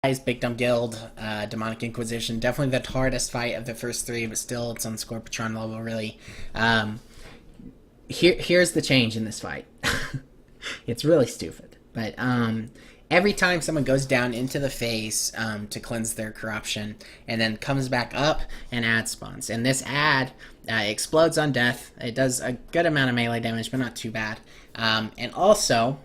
Guys, Big Dumb Guild, Demonic Inquisition, definitely the hardest fight of the first three, but still it's on Scorpatron level, really. Um, here's the change in this fight. It's really stupid, but every time someone goes down into the face to cleanse their corruption, and then comes back up, an ad spawns. And this ad explodes on death. It does a good amount of melee damage, but not too bad. And also,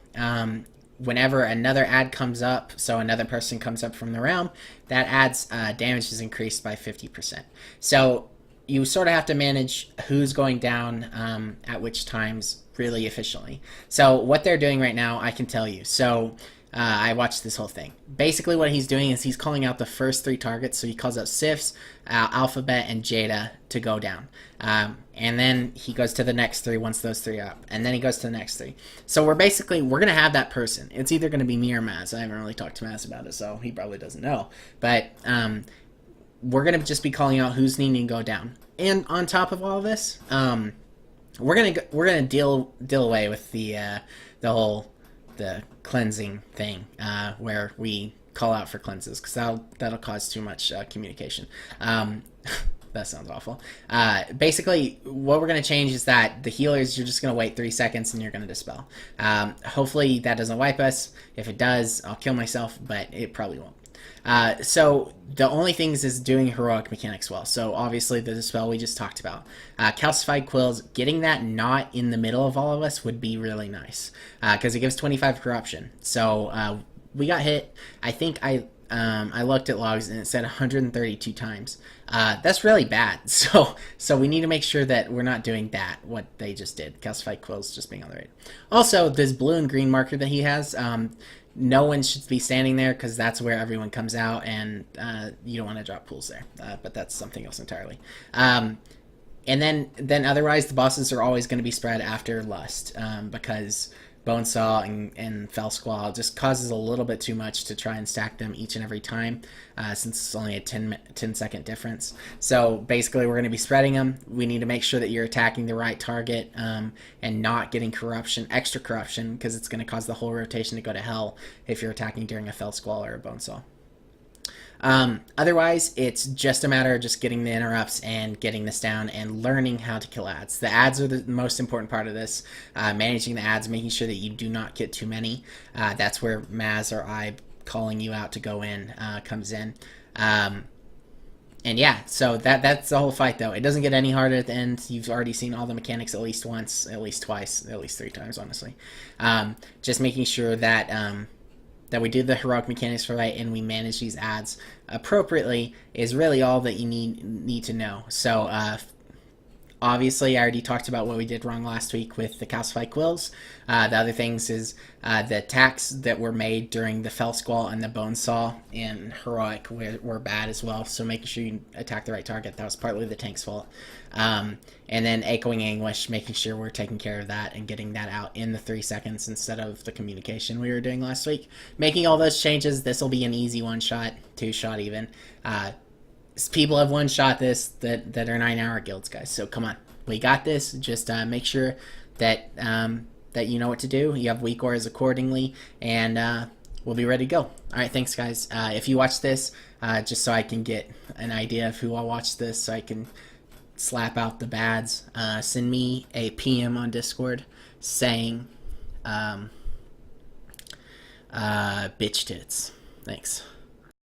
whenever another ad comes up, so another person comes up from the realm, that ad's damage is increased by 50%. So you sort of have to manage who's going down at which times really efficiently. So what they're doing right now, I can tell you. So I watched this whole thing. Basically what he's doing is he's calling out the first three targets. So he calls out Sifs, Alphabet, and Jada to go down. And then he goes to the next three once those three are up. And then he goes to the next three. So we're going to have that person. It's either going to be me or Maz. I haven't really talked to Maz about it, so he probably doesn't know. But we're going to just be calling out who's needing to go down. And on top of all of this, we're gonna deal away with the cleansing thing, where we call out for cleanses, because that'll cause too much communication. That sounds awful. Basically, what we're going to change is that the healers, you're just going to wait 3 seconds and you're going to dispel. Hopefully that doesn't wipe us. If it does, I'll kill myself, but it probably won't. So the only things is doing heroic mechanics well. So obviously the dispel we just talked about. Calcified Quills, getting that not in the middle of all of us would be really nice, because it gives 25 corruption. So we got hit. I think I looked at logs and it said 132 times. That's really bad. So we need to make sure that we're not doing that, what they just did. Calcified Quills just being on the right. Also, this blue and green marker that he has, no one should be standing there, because that's where everyone comes out, and you don't want to drop pools there. But that's something else entirely. And then otherwise, the bosses are always going to be spread after Lust, because Bonesaw and Fell Squall just causes a little bit too much to try and stack them each and every time, since it's only a 10-second difference. So basically, we're going to be spreading them. We need to make sure that you're attacking the right target, and not getting extra corruption, because it's going to cause the whole rotation to go to hell if you're attacking during a Fell Squall or a Bonesaw. Otherwise, it's just a matter of just getting the interrupts and getting this down and learning how to kill ads. The ads are the most important part of this. Managing the ads, making sure that you do not get too many. That's where Maz or I calling you out to go in comes in. And yeah, so that's the whole fight, though. It doesn't get any harder at the end. You've already seen all the mechanics at least once, at least twice, at least 3 times, honestly. Just making sure that that we do the heroic mechanics right and we manage these ads appropriately is really all that you need to know. So obviously I already talked about what we did wrong last week with the Calcified Quills. The other things is the attacks that were made during the Fell Squall and the Bonesaw and heroic were bad as well, so making sure you attack the right target, that was partly the tank's fault. And then Echoing Anguish, making sure we're taking care of that and getting that out in the 3 seconds instead of the communication we were doing last week. Making all those changes, this will be an easy 1-shot, 2-shot even. People have 1-shot this that are 9-hour guilds, guys, so come on. We got this. Just make sure that that you know what to do. You have weak auras accordingly, and we'll be ready to go. All right, thanks, guys. If you watch this, just so I can get an idea of who I'll watch this, so I can slap out the bads, send me a PM on Discord saying bitch tits. Thanks.